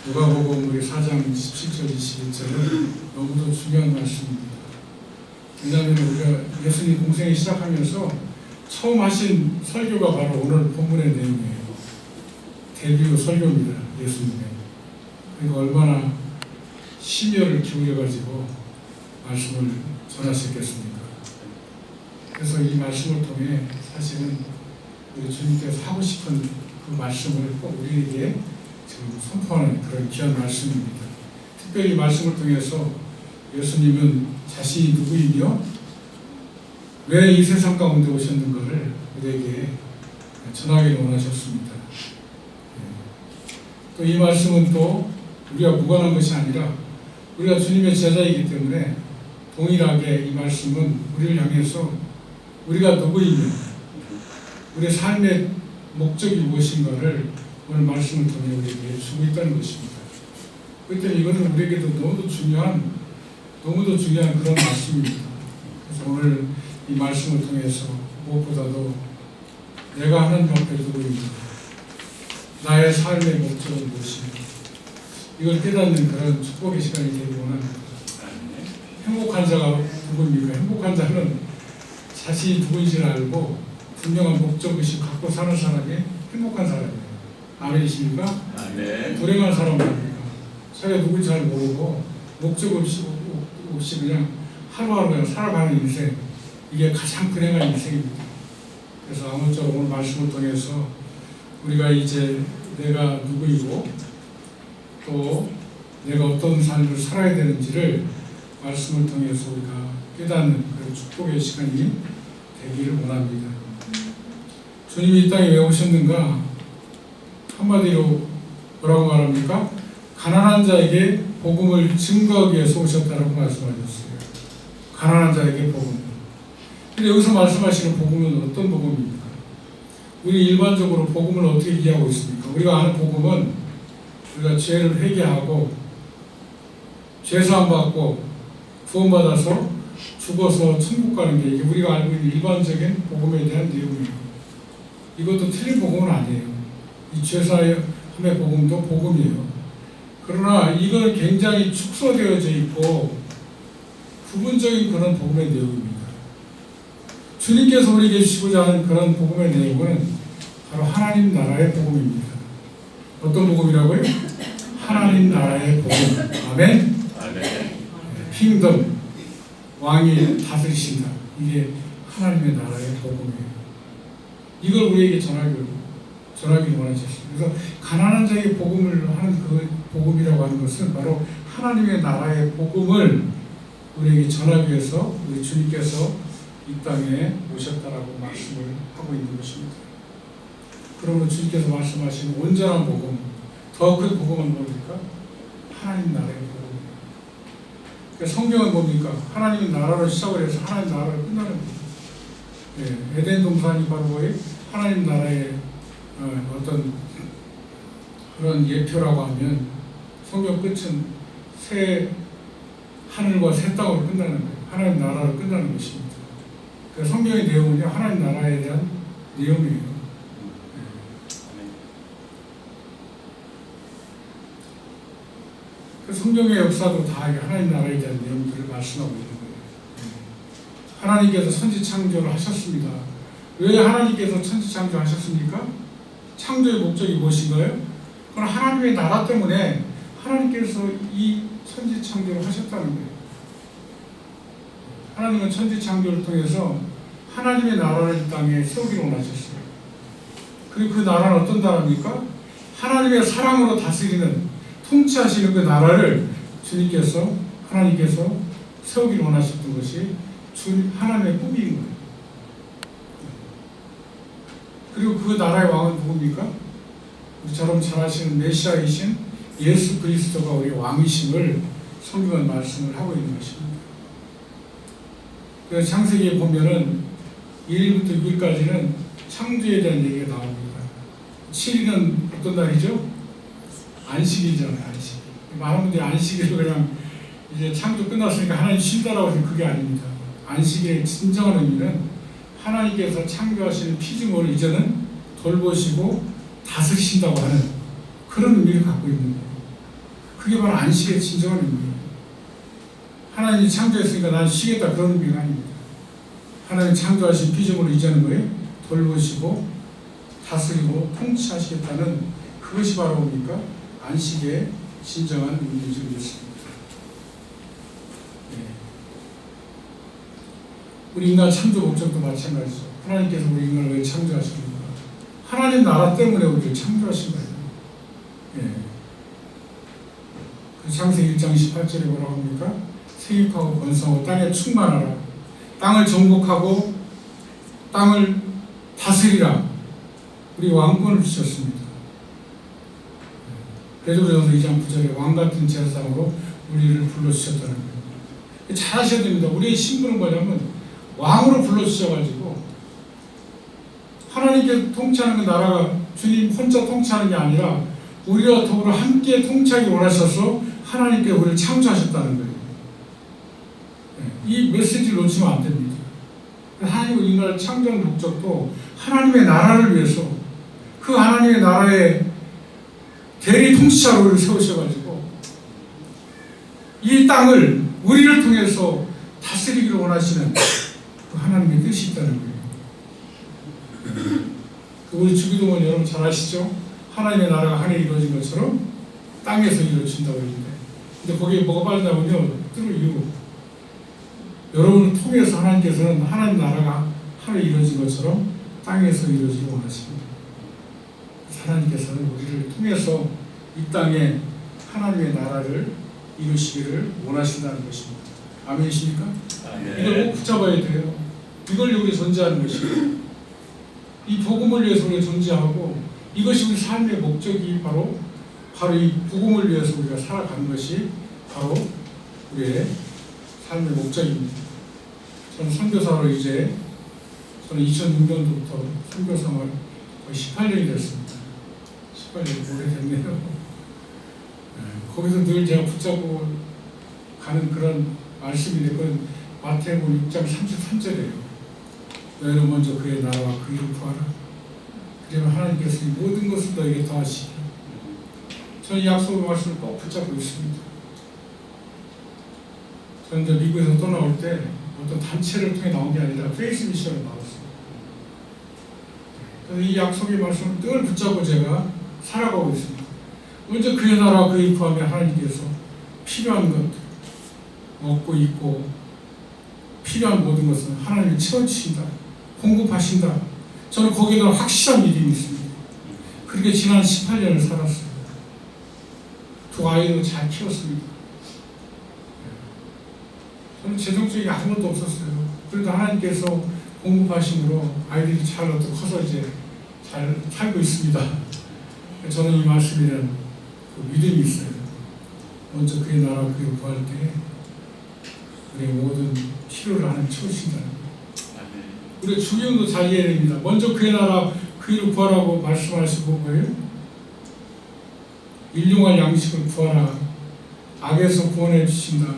누가복음 우리 4장 17절 21절은 너무도 중요한 말씀입니다. 왜냐하면 우리가 예수님 공생이 시작하면서 처음 하신 설교가 바로 오늘 본문의 내용이에요. 데뷔 설교입니다. 예수님의. 그러니까 얼마나 심혈을 기울여가지고 말씀을 전하셨겠습니까? 그래서 이 말씀을 통해 사실은 우리 주님께서 하고 싶은 그 말씀을 꼭 우리에게 지금 선포하는 그런 귀한 말씀입니다. 특별히 이 말씀을 통해서 예수님은 자신이 누구이며 왜 이 세상 가운데 오셨는가를 우리에게 전하기를 원하셨습니다. 또 이 말씀은 또 우리가 무관한 것이 아니라 우리가 주님의 제자이기 때문에 동일하게 이 말씀은 우리를 향해서 우리가 누구이며 우리의 삶의 목적이 무엇인가를 오늘 말씀을 통해 우리에게 주고 있다는 것입니다. 그렇기 때문에 이것은 우리에게도 너무도 중요한 그런 말씀입니다. 그래서 오늘 이 말씀을 통해서 무엇보다도 내가 하나님 앞에 누구인가, 나의 삶의 목적은 무엇인가, 이걸 깨닫는 그런 축복의 시간이 되기 원합니다. 행복한 자가 누구입니까? 행복한 자는 자신이 누구인지를 알고 분명한 목적의식 갖고 사는 사람이 행복한 사람이에요. 아멘이십니까? 불행한 사람은 아닙니까? 자기가 누군지 잘 모르고 목적 없이 그냥 하루하루 그냥 살아가는 인생, 이게 가장 불행한 인생입니다. 그래서 아무쪼록 오늘 말씀을 통해서 우리가 이제 내가 누구이고 또 내가 어떤 삶을 살아야 되는지를 말씀을 통해서 우리가 깨닫는 그런 축복의 시간이 되기를 원합니다. 주님이 이 땅에 왜 오셨는가? 한마디로 뭐라고 말합니까? 가난한 자에게 복음을 증거하기 위해서 오셨다라고 말씀하셨어요. 가난한 자에게 복음. 근데 여기서 말씀하시는 복음은 어떤 복음입니까? 우리 일반적으로 복음을 어떻게 이해하고 있습니까? 우리가 아는 복음은 우리가 죄를 회개하고 죄사함 받고 구원받아서 죽어서 천국 가는 게 이게 우리가 알고 있는 일반적인 복음에 대한 내용이에요. 이것도 틀린 복음은 아니에요. 이 죄사함의 복음도 복음이에요. 그러나 이건 굉장히 축소되어져 있고 부분적인 그런 복음의 내용입니다. 주님께서 우리에게 주시고자 하는 그런 복음의 내용은 바로 하나님 나라의 복음입니다. 어떤 복음이라고요? 하나님 나라의 복음. 아멘? 킹덤, 왕이 다스리신다. 이게 하나님의 나라의 복음이에요. 이걸 우리에게 전하기를 원하셨습니다. 그래서 가난한 자에게 복음을 하는 그 복음이라고 하는 것은 바로 하나님의 나라의 복음을 우리에게 전하기 위해서 우리 주님께서 이 땅에 오셨다라고 말씀을 하고 있는 것입니다. 그러므로 주님께서 말씀하신 온전한 복음, 더 큰 복음은 뭡니까? 하나님 나라의 복음입니다. 그러니까 성경은 뭡니까? 하나님의 나라를 시작을 해서 하나님 나라를 끝나는 거예요. 에덴 동산이 바로 뭐예요? 하나님 나라의 어떤 그런 예표라고 하면 성경 끝은 새 하늘과 새 땅으로 끝나는 거예요. 하나님 나라로 끝나는 것입니다. 그래서 성경의 내용은요, 하나님 나라에 대한 내용이에요. 그 성경의 역사도 다 하나님 나라에 대한 내용들을 말씀하고 있는 거예요. 하나님께서 천지 창조를 하셨습니다. 왜 하나님께서 천지 창조하셨습니까? 창조의 목적이 무엇인가요? 그건 하나님의 나라 때문에 하나님께서 이 천지 창조를 하셨다는 거예요. 하나님은 천지 창조를 통해서 하나님의 나라를 이 땅에 세우기를 원하셨어요. 그리고 그 나라는 어떤 나라입니까? 하나님의 사랑으로 다스리는, 통치하시는 그 나라를 하나님께서 세우기를 원하셨던 것이 하나님의 꿈인 거예요. 그리고 그 나라의 왕은 누굽니까? 우리처럼 잘 아시는 메시아이신 예수 그리스도가 우리 왕이심을 성경은 말씀을 하고 있는 것입니다. 그래서 창세기에 보면은 1일부터 6일까지는 창조에 대한 얘기가 나옵니다. 7일은 어떤 날이죠? 안식일이잖아요. 안식일. 많은 분들이 안식일을 그냥 이제 창조 끝났으니까 하나님 쉰다라고 해서 그게 아닙니다. 안식일의 진정한 의미는 하나님께서 창조하시는 피조물을 이제는 돌보시고 다스리신다고 하는 그런 의미를 갖고 있는 거예요. 그게 바로 안식의 진정한 의미예요. 하나님이 창조했으니까 난 쉬겠다 그런 의미가 아닙니다. 하나님 창조하신 피조물을 이제는 뭐예요? 돌보시고 다스리고 통치하시겠다는 그것이 바로 뭡니까? 안식의 진정한 의미죠. 우리 인간 창조 목적도 마찬가지죠. 하나님께서 우리 인간을 왜 창조하십니까? 하나님 나라 때문에 우리를 창조하신 거예요. 예. 그 창세기 1장 18절에 뭐라고 합니까? 생육하고 번성하고 땅에 충만하라. 땅을 정복하고 땅을 다스리라. 우리 왕권을 주셨습니다. 베드로전서 2장 9절에 왕같은 제사장으로 우리를 불러주셨다는 거예요. 잘 하셔야 됩니다. 우리의 신분은 뭐냐면 왕으로 불러주셔가지고 하나님께 통치하는 그 나라가 주님 혼자 통치하는 게 아니라 우리와 더불어 함께 통치하기 원하셔서 하나님께 우리를 창조하셨다는 거예요. 이 메시지를 놓치면 안 됩니다. 하나님의 인간을 창조한 목적도 하나님의 나라를 위해서 그 하나님의 나라의 대리 통치자로 우리를 세우셔가지고 이 땅을 우리를 통해서 다스리기를 원하시는 그 하나님의 뜻이 있다는 거예요. 우리 주기도문 여러분 잘 아시죠? 하나님의 나라가 하늘에 이루어진 것처럼 땅에서 이루어진다고 했는데 근데 거기에 뭐가 빠지냐면요 뜻을 이루고 여러분을 통해서 하나님께서는 하나님 나라가 하늘에 이루어진 것처럼 땅에서 이루어지기 원하십니다. 하나님께서는 우리를 통해서 이 땅에 하나님의 나라를 이루시기를 원하신다는 것입니다. 아멘이십니까? 아멘. 이걸 꼭 붙잡아야 돼요. 이걸 우리 존재하는 것이에요. 이 복음을 위해서 우리가 존재하고 이것이 우리 삶의 목적이 바로 이 복음을 위해서 우리가 살아가는 것이 바로 우리의 삶의 목적입니다. 저는 선교사로 저는 2006년도부터 선교 생활 거의 18년이 됐습니다. 18년이 오래됐네요. 거기서 늘 제가 붙잡고 가는 그런 말씀인데 그건 마태복음 6장 33절이에요. 너희는 먼저 그의 나라와 그 일을 구하라. 그러면 하나님께서 이 모든 것을 너에게 더하시리라. 저는 이 약속의 말씀을 꼭 붙잡고 있습니다. 저는 이제 미국에서 떠나올 때 어떤 단체를 통해 나온 게 아니라 페이스 미션을 나왔어요. 그래서 이 약속의 말씀을 늘 붙잡고 제가 살아가고 있습니다. 먼저 그의 나라와 그 일을 구하면 하나님께서 필요한 것, 먹고 입고 필요한 모든 것은 하나님이 채워주신다. 공급하신다. 저는 거기에 대한 확실한 믿음이 있습니다. 그렇게 지난 18년을 살았어요. 두 아이도 잘 키웠습니다. 저는 재정적인 아무것도 없었어요. 그래도 하나님께서 공급하심으로 아이들이 잘 커서 이제 잘 살고 있습니다. 저는 이 말씀에는 그 믿음이 있어요. 먼저 그의 나라 그를 구할 때 우리의 모든 필요를 하나님 채우신다는 거예요. 우리 주기도문도 잘 이해해야 됩니다. 먼저 그의 나라 그 일을 구하라고 말씀하시고 뭐예요? 일용할 양식을 구하라. 악에서 구원해 주신다.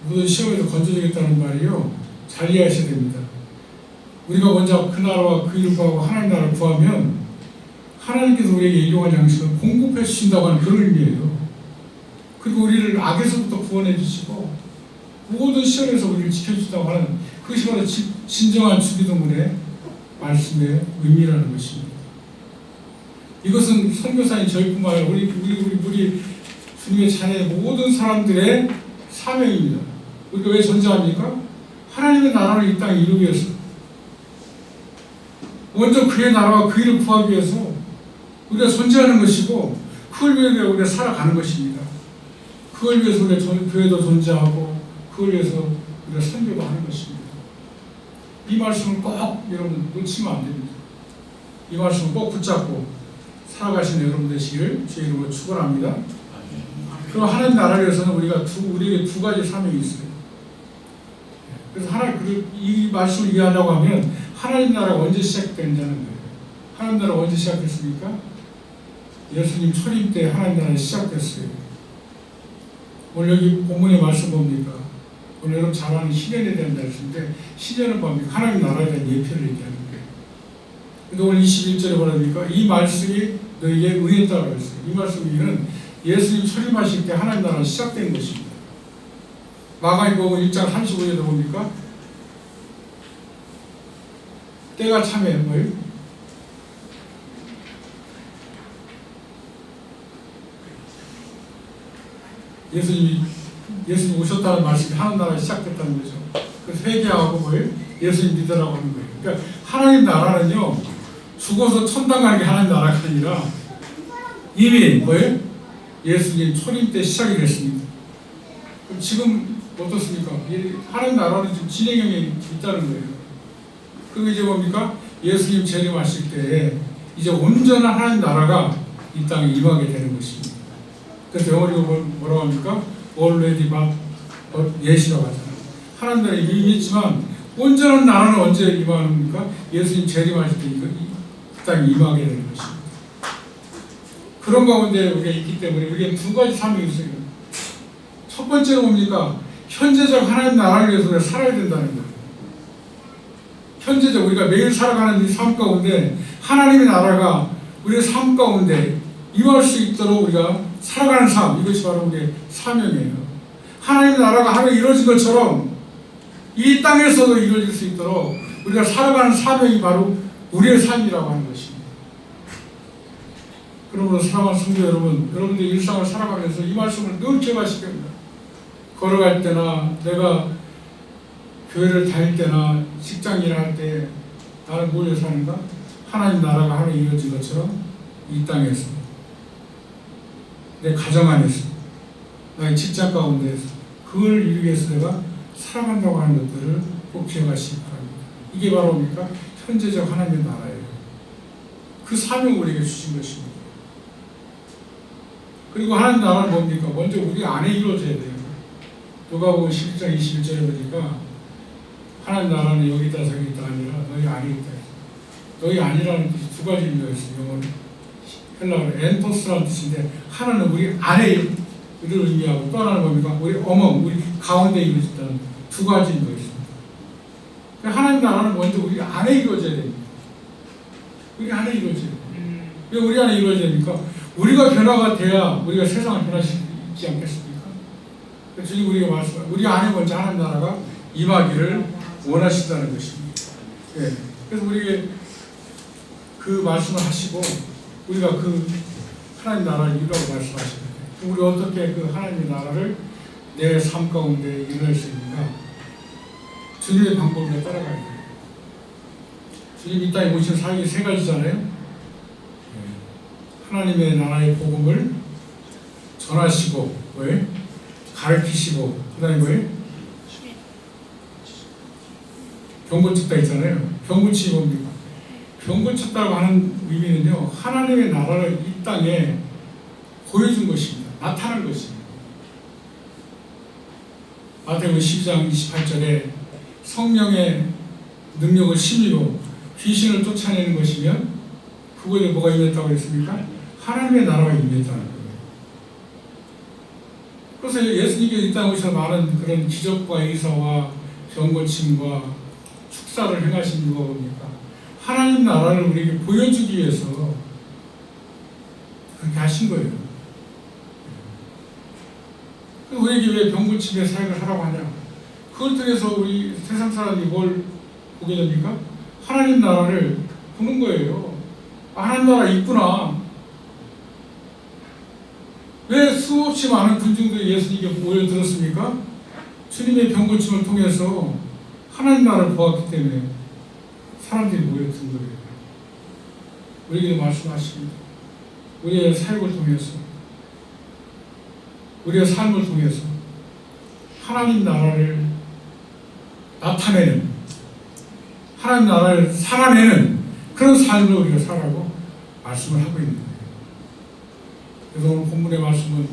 모든 시험에서 건져주겠다는 말이요. 잘 이해하셔야 됩니다. 우리가 먼저 그 나라와 그 일을 구하고 하나님 나라를 구하면 하나님께서 우리에게 일용할 양식을 공급해 주신다고 하는 그런 의미예요. 그리고 우리를 악에서부터 구원해 주시고 모든 시험에서 우리를 지켜주신다고 하는 그것이 바로 진정한 주기도문의 말씀의 의미라는 것입니다. 이것은 선교사인 저희뿐만 아니라 우리 주님의 자녀 모든 사람들의 사명입니다. 우리가 왜 존재합니까? 하나님의 나라를 이 땅에 이루기 위해서 먼저 그의 나라와 그 일을 구하기 위해서 우리가 존재하는 것이고 그걸 위해 우리가 살아가는 것입니다. 그걸 위해서 우리가 교회도 존재하고 그걸 위해서 우리가 선교도 하는 것입니다. 이 말씀을 꼭 여러분 놓치면 안 됩니다. 이 말씀을 꼭 붙잡고 살아가시는 여러분 되시기를 주의 이름으로 축원합니다. 그리고 하나님 나라를 위해서는 우리에게 두 가지 사명이 있어요. 그래서 이 말씀을 이해하려고 하면 하나님 나라가 언제 시작되느냐는 거예요. 하나님 나라가 언제 시작됐습니까? 예수님 초림 때 하나님 나라가 시작됐어요. 오늘 여기 본문의 말씀 뭡니까? 오늘 여러분 잘 아는 시년에 대한 말씀인데 시년은 뭡니까? 하나님 나라에 대한 예표를 얘기하는 거예요. 근데 오늘 21절에 뭐랍니까? 이 말씀이 너에게 의했다고 했어요. 이 말씀은 예수님 초림하실 때 하나님 나라가 시작된 것입니다. 마가복음 1장 35절에 보니까 때가 참에 뭐예요? 예수님 오셨다는 말씀이 하나님 나라가 시작됐다는 거죠. 그래서 회개하고 뭐예요? 예수님 믿으라고 하는 거예요. 그러니까 하나님 나라는요, 죽어서 천당 가는 게 하나님 나라가 아니라 이미 뭐예요? 예수님 초림 때 시작이 됐습니다. 그럼 지금 어떻습니까? 하나님 나라는 지금 진행형에 있다는 거예요. 그리고 이제 뭡니까? 예수님 재림하실 때 이제 온전한 하나님 나라가 이 땅에 임하게 되는 것입니다. 그래서 영어로 뭐라고 합니까? Already but yet이라고 하잖아요. 하나님 나라에 이미 있지만 온전한 나라는 언제 임하는 겁니까? 예수님 재림하실 때 이 땅에 임하게 되는 것입니다. 그런 가운데 우리가 있기 때문에 우리가 두 가지 사명이 있어요. 첫 번째는 뭡니까? 현재적 하나님 나라를 위해서 우리가 살아야 된다는 거예요. 현재적 우리가 매일 살아가는 이 삶 가운데 하나님의 나라가 우리의 삶 가운데 임할 수 있도록 우리가 살아가는 삶, 이것이 바로 우리의 사명이에요. 하나님의 나라가 하루 이루어진 것처럼 이 땅에서도 이루어질 수 있도록 우리가 살아가는 사명이 바로 우리의 삶이라고 하는 것입니다. 그러므로 사랑하는 성도 여러분, 여러분들의 일상을 살아가면서 이 말씀을 늘 기억하시기 바랍니다. 걸어갈 때나 내가 교회를 다닐 때나 직장 일할 때 나는 뭘 위해서 사는가? 하나님 나라가 하루 이루어진 것처럼 이 땅에서 내 가정 안에서 나의 직장 가운데에서 그걸 이루기 위해서 내가 살아간다고 하는 것들을 꼭 기억하시기 바랍니다. 이게 바로 뭡니까? 현재적 하나님의 나라예요. 그 사명을 우리에게 주신 것입니다. 그리고 하나님 나라는 뭡니까? 먼저 우리 안에 이루어져야 돼요. 누가복음 11장 21절에 보니까 하나님 나라는 여기 있다 저기 있다 아니라 너희 안에 있다. 너희 안이라는 뜻이 두 가지 의미가 있어요. 영어로 헬라어로 엔토스라는 뜻인데 하나는 우리 안에를 의미하고 또 하나는 뭡니까? 우리 우리 가운데 이루어진다는 두 가지 의미가 있습니다. 그러니까 하나님 나라는 먼저 우리 안에 이루어져야 됩니다. 우리 안에 이루어져야 돼요. 왜 우리 안에 이루어져야 됩니까? 우리가 변화가 돼야 우리가 세상을 변화시키지 않겠습니까? 주님 우리가 말씀하신 우리 안에 먼저 하나님 나라가 임하기를 원하신다는 것입니다. 네. 그래서 우리에게 그 말씀을 하시고 우리가 그 하나님 나라를 이루라고 말씀하시는데 우리 어떻게 그 하나님의 나라를 내 삶 가운데 이룰 수 있는가? 주님의 방법을 따라가야 돼요. 주님 이 땅에 오신 사역이 세 가지잖아요. 하나님의 나라의 복음을 전하시고 왜? 가르치시고 그 다음에 뭐예요? 병고 쳤다 있잖아요. 병고 치기 뭡니까? 병고 쳤다고 하는 의미는요, 하나님의 나라를 이 땅에 보여준 것입니다. 나타난 것입니다. 마태복음 12장 28절에 성령의 능력을 심의로 귀신을 쫓아내는 것이면 그거에 뭐가 임했다고 했습니까? 하나님의 나라가 임했다는 거예요. 그래서 예수님께서 이 땅에 오셔서 많은 그런 기적과 의사와 병고침과 축사를 행하신 이유가 뭡니까? 하나님 나라를 우리에게 보여주기 위해서 그렇게 하신 거예요. 우리에게 왜 병고침의 사역을 하라고 하냐? 그걸 통해서 우리 세상 사람이 뭘 보게 됩니까? 하나님 나라를 보는 거예요. 하나님 나라 있구나. 왜 수없이 많은 군중들이 예수님께 모여들었습니까? 주님의 병고침을 통해서 하나님 나라를 보았기 때문에 사람들이 모여든 거예요. 우리에게 말씀하십니다. 우리의 사역을 통해서 우리의 삶을 통해서 하나님 나라를 나타내는 하나님 나라를 살아내는 그런 삶을 우리가 살라고 말씀을 하고 있는 거예요. 그래서 오늘 본문의 말씀은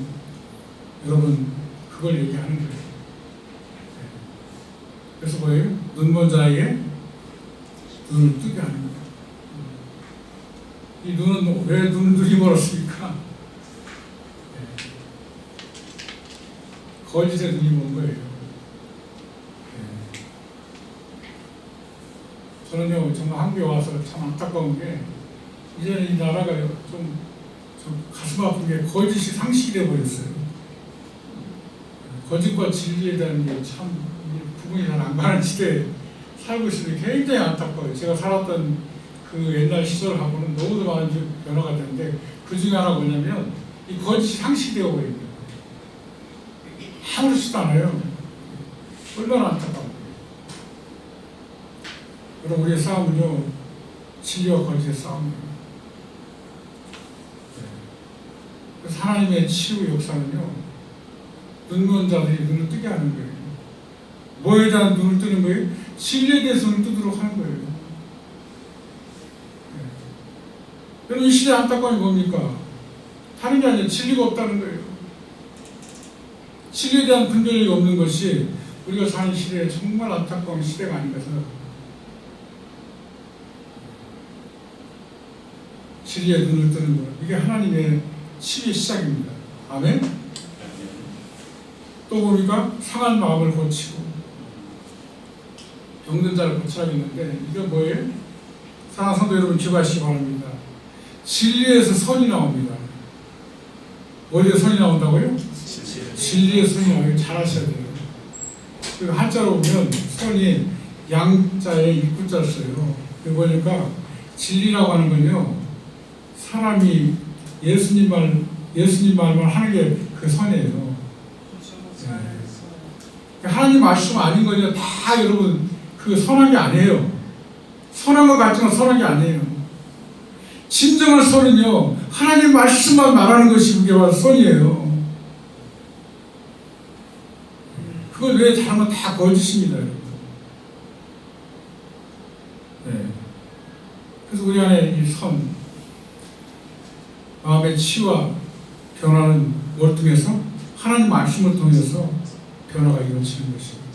여러분 그걸 얘기하는 거예요. 그래서 뭐예요? 눈먼 자에게 눈을 뜨게 하는 거예요. 이 눈은 왜 눈이 멀었습니까? 거짓의 눈이 먼 거예요. 저는요 정말 한국에 와서 참 안타까운 게 이제는 이 나라가 좀 가슴 아픈 게 거짓이 상식이 되어버렸어요. 거짓과 진리에 대한 게 참 구분이 잘 안 가는 시대에 살고 있으니 굉장히 안타까워요. 제가 살았던 그 옛날 시절하고는 너무도 많은 변화가 됐는데 그 중에 하나가 뭐냐면 이 거짓이 상식이 되어버립니다. 아무렇지도 않아요. 얼마나 안타까워요. 그럼 우리의 싸움은요, 진리와 거짓의 싸움이에요. 그래서 하나님의 치유 역사는요, 눈먼 자들이 눈을 뜨게 하는 거예요. 뭐에 대한 눈을 뜨는 거예요? 진리에 대해서 눈을 뜨도록 하는 거예요. 여러분, 이 시대의 안타까움이 뭡니까? 다른 게 아니라 진리가 없다는 거예요. 진리에 대한 분별이 없는 것이 우리가 사는 시대에 정말 안타까운 시대가 아닌가 생각합니다. 진리에 눈을 뜨는 것, 이게 하나님의 치유의 시작입니다. 아멘? 또 보니까 상한 마음을 고치고 병든 자를 고치라고 했는데 이게 뭐예요? 사랑하는 성도 여러분, 기억하시기 바랍니다. 진리에서 선이 나옵니다. 어디에 선이 나온다고요? 진리의 선이 나오길 잘 하셔야 돼요. 그 한자로 보면 선이 양자에 입구자를 써요. 그거 보니까 진리라고 하는 건요, 사람이 예수님 말만 하는 게 그 선이에요. 네. 하나님 말씀 아닌 거냐? 다 여러분 그 선한 게 아니에요. 선한 것 같지만 선한 게 아니에요. 진정한 선은요, 하나님 말씀만 말하는 것이 그게 바로 선이에요. 그걸 왜 잘하면 다 거짓입니다, 여러분. 네. 그래서 우리 안에 이 선, 마음의 치유와 변화는 뭘 통해서? 하나님 말씀을 통해서 변화가 이루어지는 것입니다.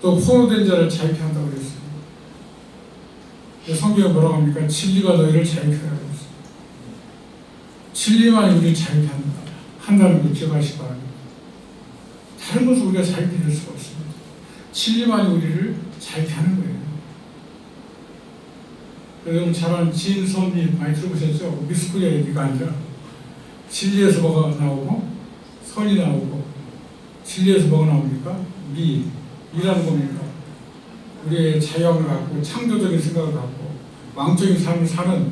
또 포로된 자를 자유케 한다고 그랬어요. 성경에 뭐라고 합니까? 진리가 너희를 자유케 하라고 했어요. 진리만이 우리를 자유케 한다는 걸 기억하시기 바랍니다. 다른 것은 우리가 자유케 될 수가 없습니다. 진리만이 우리를 자유케 하는 거예요. 여러분 잘 아는 진선미 많이 들어보셨죠? 미스코리아 얘기가 아니라 진리에서 뭐가 나오고 선이 나오고, 진리에서 뭐가 나옵니까? 미라는 겁니까? 우리의 자유함을 갖고 창조적인 생각을 갖고 왕적인 삶을 사는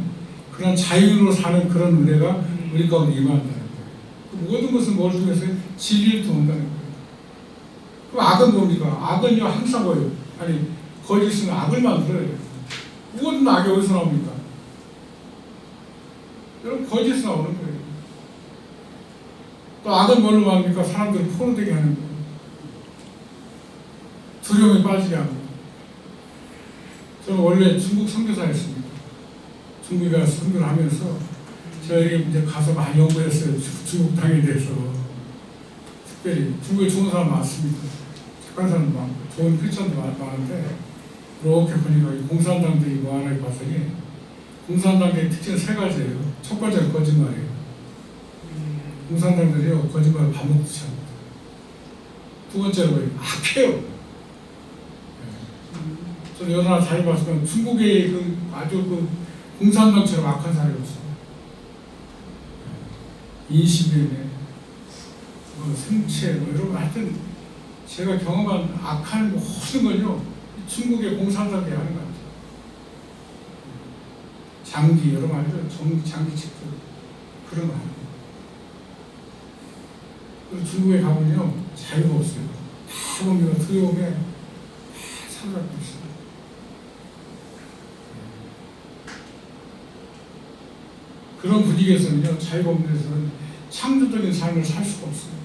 그런 자유로 사는 그런 은혜가 우리 가운데 임한다는 거예요. 그 모든 것은 뭘 통해서? 진리를 통한다는 거예요. 그럼 악은 뭡니까? 악은요 항상 뭐예요? 아니 거짓은 악을 만들어요. 모든 악이 어디서 나옵니까? 여러분 거짓에서 나오는 거예요. 또 악은 뭘로 만듭니까? 사람들을 포로되게 하는 거예요. 두려움에 빠지게 하고. 저는 원래 중국 선교사였습니다. 중국에 가서 선교를 하면서 저희 이제 가서 많이 연구했어요. 중국 당에 대해서. 특별히 중국에 좋은 사람 많습니다. 착한 사람도 많고 좋은 크리스천도 많은데 이렇게 보니까 공산당들이 뭐 하나 봤더니 공산당의 특징은 세 가지예요. 첫 번째는 거짓말이에요. 공산당들이요 거짓말을 밥 먹듯이 합니다. 두 번째로 뭐예요? 악해요. 저는 여러 나라 잘 봤지만 중국의 그 아주 그 공산당처럼 악한 사람이 없어요. 인신매매, 생체, 이런 거 하여튼 제가 경험한 악한 모든 건요 중국의 공산당이 하는 것 같아요. 장기 여러 말이죠. 장기직도 그런 거 하는 거예요. 그리고 중국에 가면요 자유가 없어요. 다 보면 두려움에 다 사로잡고 있어요. 그런 분위기에서는요 자유가 없는 데서는 창조적인 삶을 살 수가 없어요.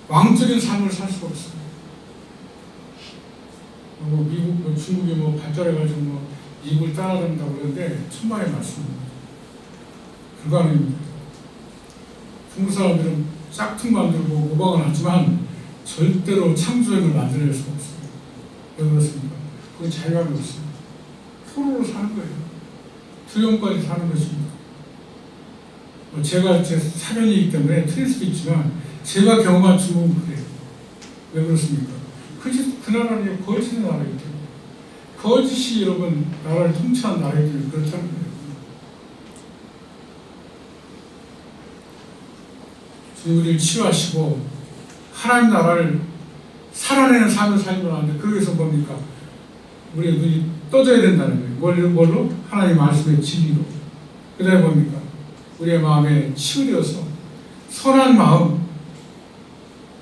왕적인 삶을 살 수가 없어요. 뭐 미국, 뭐 중국이 뭐 발달해가지고 뭐 미국을 따라다닌다고 그러는데 천만의 말씀입니다. 불가능입니다. 중국 사람들은 짝퉁 만들고 모방을 하지만 절대로 창조적을 만들어낼 수가 없어요. 왜 그렇습니까? 그건 자유함이 없습니다. 포로로 사는 거예요. 두려움까지 사는 것입니다. 제가 제 사견이기 때문에 틀릴 수도 있지만 제가 경험한 중국은 그래요. 왜 그렇습니까? 그 나라는 거짓의 나라이기 때문에 거짓이 여러분 나라를 통치한 나라이기 때문에 그렇다는 거예요. 주님 우리를 치유하시고 하나님 나라를 살아내는 삶을 살려고 하는데 거기서 뭡니까? 우리의 눈이 떠져야 된다는 거예요. 뭘로? 하나님 말씀의 진리로. 그 다음에 뭡니까? 우리의 마음에 치유되어서 선한 마음,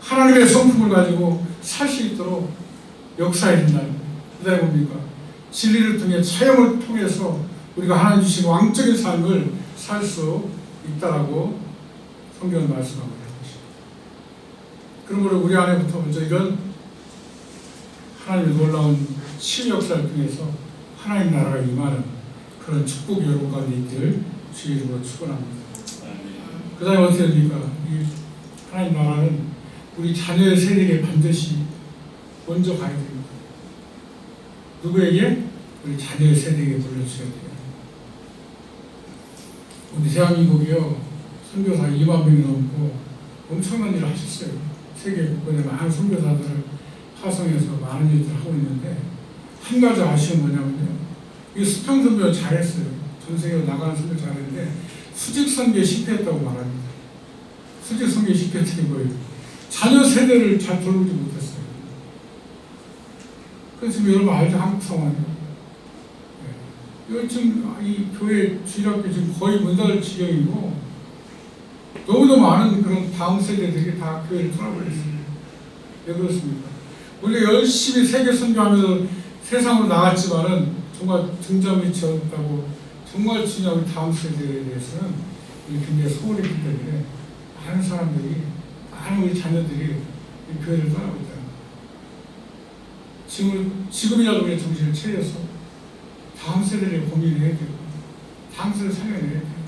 하나님의 성품을 가지고 살 수 있도록 역사해야 된다는 거예요. 그 다음에 뭡니까? 진리를 통해 체험을 통해서 우리가 하나님 주신 왕적인 삶을 살 수 있다라고 성경은 말씀하고 있는 것입니다. 그러므로 우리 안에부터 먼저 이런 하나님의 놀라운 치유 역사를 통해서 하나님 나라가 임하는 그런 축복 여러분 가운데 있기를 주의 이름으로 축원합니다. 그 다음에 어떻게 됩니까? 이 하나님 나라는 우리 자녀의 세대에게 반드시 먼저 가야 됩니다. 누구에게? 우리 자녀의 세대에게 물려주셔야 돼요. 우리 대한민국이요, 선교사 2만 명이 넘고 엄청난 일을 하셨어요. 세계 곳곳에 많은 선교사들을 파송해서 많은 일들을 하고 있는데 한 가지 아쉬운 뭐냐면요, 이 수평 선교를 잘했어요. 전 세계로 나가는 선교 잘했는데 수직 선교에 실패했다고 말합니다. 수직 선교에 실패했다는 거예요. 자녀 세대를 잘 돌보지 못했어요. 그래서 여러분 알죠? 한국 상황이요. 요즘 이 교회 주일학교 지금 거의 문 닫을 지경이고 너무도 많은 그런 다음 세대들이 다 교회를 떠나버렸어요. 왜 그렇습니까? 우리가 열심히 세계 선교하면서 세상으로 나갔지만은 정말 등잔이 지었다고 정말 중요한 다음 세대에 대해서는 굉장히 소홀히 했기 때문에 많은 사람들이, 많은 우리 자녀들이 이 교회를 떠나고 있다. 지금이라도 우리 정신을 차려서 다음 세대를 고민해야 되고 다음 세대를 살려내야 돼요.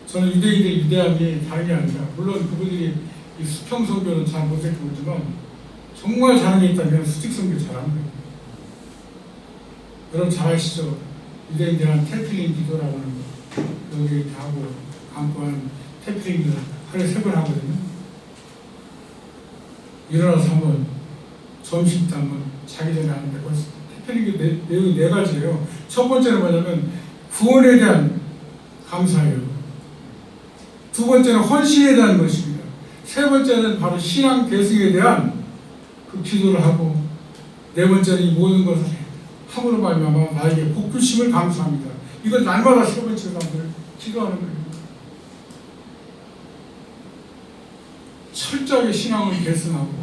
저는 유대인들의 위대함이 다른 게 아니라, 물론 그분들이 이 수평선교는 잘 못했겠지만 정말 잘하는 게 있다면 수직선교 잘하는 거예요. 여러분 잘 아시죠? 유대인들은 테필링 기도라고 하는 거, 여기 이렇게 하고 감고한 테필링 하루에 3번 하거든요. 일어나서 한번, 점심 때 한번, 자기 전에 하는데 벌써 테필링 내용이 4가지예요. 첫 번째는 뭐냐면 구원에 대한 감사예요. 두 번째는 헌신에 대한 것입니다. 세 번째는 바로 신앙 계승에 대한 그 기도를 하고, 네 번째는 이 모든 것을 함으로 말미암아 나에게 복 주심을 감사합니다. 이걸 날마다 세 번째 사람들 기도하는 거예요. 철저하게 신앙을 계승하고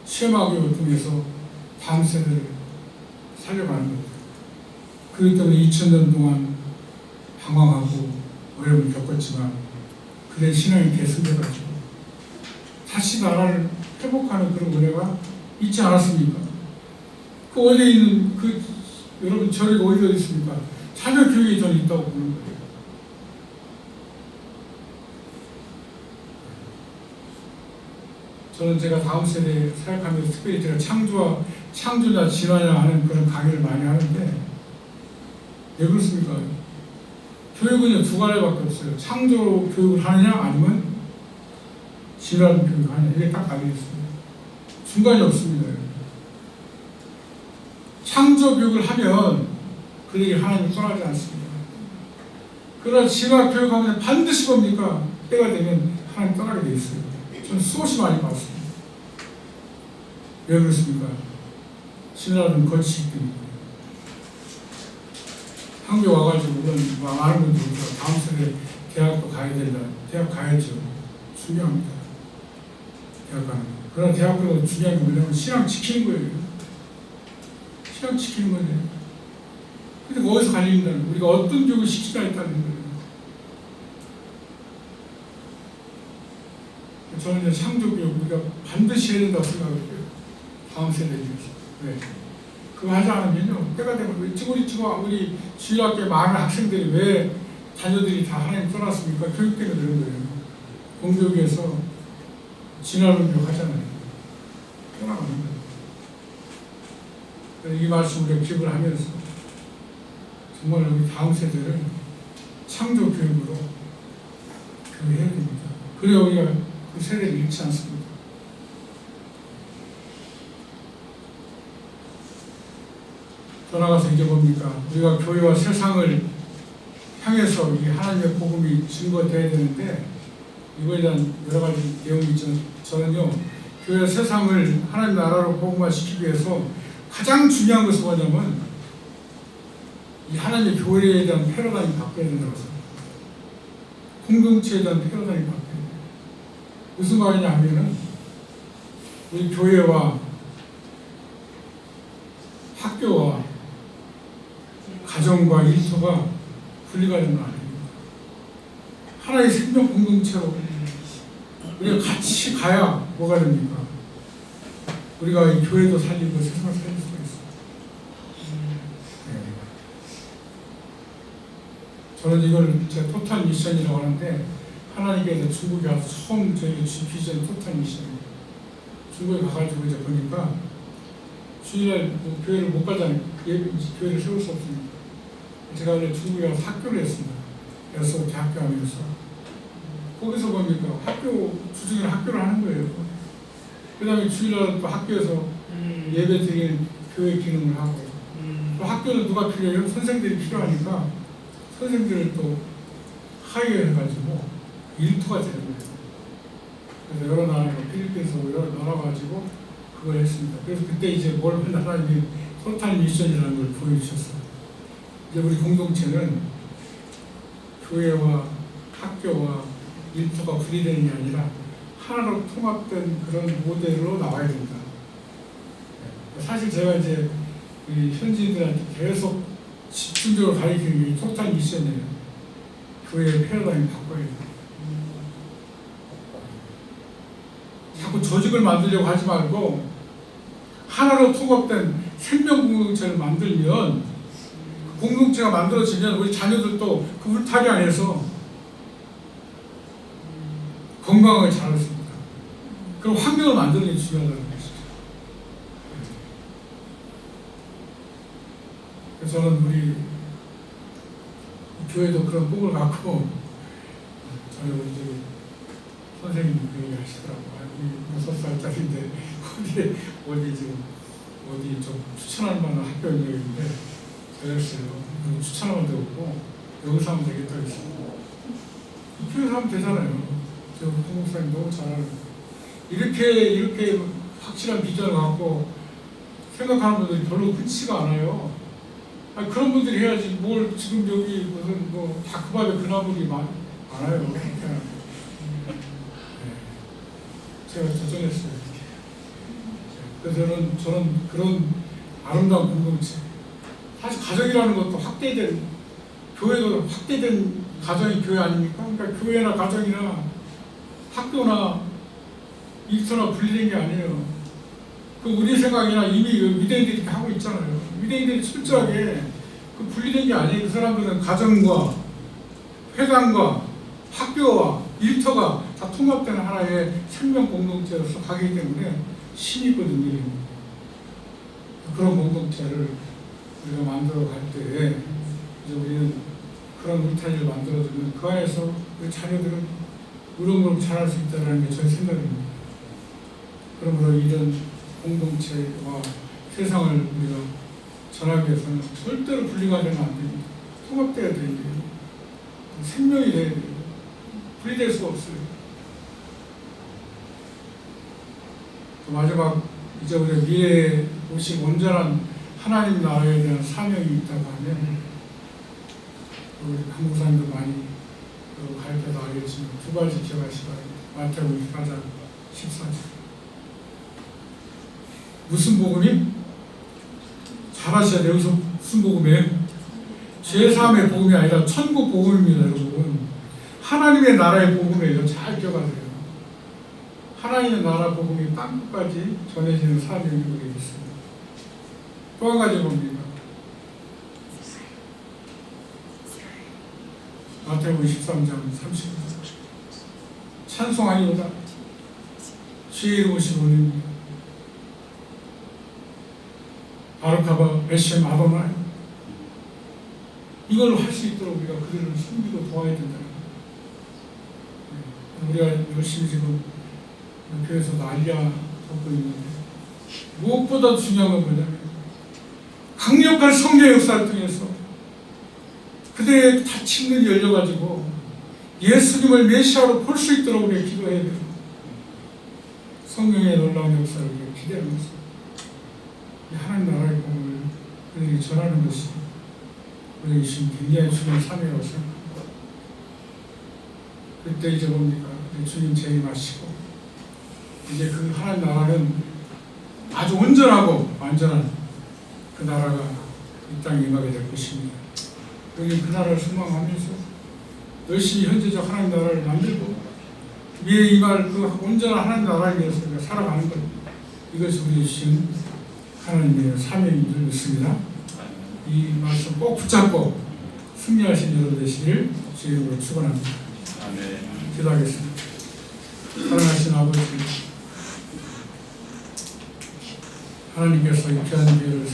시험하기를 통해서 다음 세대를 살려가는 겁니다. 그렇기 때문에 2000년 동안 방황하고 어려움을 겪었지만 그의 신앙이 계승돼가지고 다시 나라를 회복하는 그런 은혜가 있지 않았습니까? 그 어디에 있는 여러분 저희가 어디가 있습니까? 자녀 교육에 저는 있다고 보는 거예요. 저는 제가 다음 세대에 생각하면서 특별히 제가 창조냐 진화냐 하는 그런 강의를 많이 하는데, 왜 그렇습니까? 교육은 두 가지밖에 없어요. 창조 교육을 하느냐 아니면 진화 교육을 하느냐, 이게 딱 갈려 있습니다. 중간이 없습니다. 창조 교육을 하면 그들이 하나님을 떠나지 않습니다. 그러나 진화 교육하면 반드시 뭡니까? 때가 되면 하나님 떠나게 돼 있어요. 저는 수없이 많이 봤습니다. 왜 그렇습니까? 진화는 거치기 때문에. 한국에 와가지고 많은 분들이 다음 세대 대학도 가야 된다. 대학 가야죠. 중요합니다. 대학 가는 거. 그러나 대학보다 중요한 게 뭐냐면 신앙 지키는 거예요. 신앙 지키는 거예요. 근데 거기서 갈린다는 거예요. 우리가 어떤 교육을 시키자에 따른 거예요. 저는 이제 창조교육 우리가 반드시 해야 된다고 생각해요. 다음 세대에 대해서. 왜? 그거 하지 않으면요, 때가 되면 우리 주일학교에 많은 학생들이 왜 자녀들이 다 하나님 떠났습니까? 교육 때문에 그런 거예요. 공교육에서 진화론 교육 하잖아요. 떠나가는 거예요. 이 말씀 우리가 기억을 하면서 정말 우리 다음 세대를 창조 교육으로 교육해야 됩니다. 그래야 우리가 그 세대를 잃지 않습니다. 더 나아가서 이제 뭡니까? 우리가 교회와 세상을 향해서 이 하나님의 복음이 증거돼야 되는데 이거에 대한 여러 가지 내용이 있지만 저는요 교회 세상을 하나님 나라로 복음화시키기 위해서 가장 중요한 것은 뭐냐면 이 하나님의 교회에 대한 패러다임이 바뀌어야 된다고 생각합니다. 공동체에 대한 패러다임이 바뀌어야 돼요. 무슨 말이냐 하면은 우리 교회와 학교와 가정과 일터가 분리가 되는 거 아닙니까? 하나의 생명 공동체로 우리가 같이 가야 뭐가 됩니까? 우리가 이 교회도 살리고 세상을 살릴 수가 있어요. 네. 저는 이걸 제 토탈 미션이라고 하는데 하나님께서 중국에 와서 처음 저에게 주시는 토탈 미션이에요. 중국에 가가지고 이제 보니까 주일날 뭐 교회를 못 가잖아요. 교회를 세울 수 없으니까. 제가 원래 중국에 가서 학교를 했습니다. 그래서 대학교 하면서 거기서 보니까 학교 주중에 학교를 하는 거예요. 그 다음에 주일날 또 학교에서 예배 드리는 교회 기능을 하고 또 학교는 누가 필요해요? 선생들이 필요하니까 선생들을 또 하이어해가지고 일터가 되는 거예요. 그래서 여러 나라, 필리핀에서 여러 나라 가지고 그걸 했습니다. 그래서 그때 이제 뭘 하나님이 토탈 미션이라는 걸 보여주셨어요. 이제 우리 공동체는 교회와 학교와 일터가 분리되는 게 아니라 하나로 통합된 그런 모델로 나와야 된다. 사실 제가 이제 현지인들한테 계속 집중적으로 가르치는 게 토탈 미션이에요. 교회의 패러다임을 바꿔야 된다. 자꾸 조직을 만들려고 하지 말고 하나로 통합된 생명 공동체를 만들면 공동체가 만들어지면 우리 자녀들도 그 울타리 안에서 건강하게 자랄 수 있다. 그럼 환경을 만드는 게 중요하다는 것이죠. 그래서 저는 우리 교회도 그런 꿈을 갖고 저희 우리 선생님이 그 얘기 하시더라고요. 우리 6살짜리인데 어디 좀 추천할 만한 학교 있는데 그랬어요. 추천하면 되고 여기서 하면 되겠다 했어요. 교회에서 하면 되잖아요. 저 홍목사님 너무 잘하는 이렇게 확실한 비전을 갖고 생각하는 분들이 별로 흔치가 않아요. 아니, 그런 분들이 해야지 뭘 지금 여기 무슨 뭐 다크밥에 그나물이 많아요. 제가 도전했어요. 그래서 저는 그런 아름다운 공동체. 사실 가정이라는 것도 확대된 교회도 확대된 가정이 교회 아닙니까? 그러니까 교회나 가정이나 학교나 일터나 분리된 게 아니에요. 그 우리 생각이나 이미 유대인들이 이렇게 하고 있잖아요. 유대인들이 철저하게 그 분리된 게 아니에요. 그 사람들은 가정과 회당과 학교와 일터가 다 통합된 하나의 생명 공동체로서 가기 때문에 신이거든요. 그런 공동체를 우리가 만들어 갈 때 이제 우리는 그런 울타리를 만들어주면 그 안에서 우리 자녀들은 무럭무럭 자랄 수 있다는 게 저의 생각입니다. 그러므로 이런 공동체와 세상을 우리가 전하기 위해서는 절대로 분리가 되면 안 됩니다. 통합돼야 돼요. 생명이 돼야 돼요. 분리될 수가 없어요. 마지막 이제 우리가 미래에 오실 온전한 하나님 나라에 대한 사명이 있다고 하면 우리 한국사람도 많이 가르쳐서 알겠지만 두 가지 기억하시기 바랍니다. 마태복음 24장 14절. 무슨 복음이? 잘 아셔야 돼요. 여기서 무슨 복음이에요? 제3의 복음이 아니라 천국 복음입니다. 여러분. 하나님의 나라의 복음이에요. 잘 기억하세요. 하나님의 나라 복음이 땅끝까지 전해지는 사명이 우리에게 있습니다. 또 한 가지 봅니다. 마태복음 13장 30절. 찬송하니로다. 주의 이름 오신 분입니다. 바르카바 베셈 아도나이. 이걸 할 수 있도록 우리가 그들을 숨기고 도와야 된다는 거예요. 우리가 열심히 지금 교회에서 난리가 덮고 있는데 무엇보다 중요한 건 뭐냐면 강력한 성령 역사를 통해서 그 그들의 닫힌 눈이 열려가지고 예수님을 메시아로 볼 수 있도록 우리가 기도해야 돼요. 성령의 놀라운 역사를 우리가 기대하면서 이 하나님 나라의 복음을 그들에게 전하는 것이 우리에게 지금 굉장히 중요한 사명이라고 생각합니다. 그때 이제 뭡니까? 주님 재림하시고 이제 그 하나님 나라는 아주 온전하고 완전한 그 나라가 이 땅에 임하게 될 것입니다. 우리 그 나라를 소망하면서 열심히 현재적 하나님 나라를 만들고 위에 임할 그 온전한 하나님 나라를 위해서 우리가 살아가는 것, 이것이 우리 주신 하나님의 사명인 줄 믿습니다. 이 말씀 꼭 붙잡고 승리하신 여러분 되시기를 주의 이름으로 축원합니다. 기도하겠습니다. 사랑하신 아버지, 하나님께서 이 귀한 기회를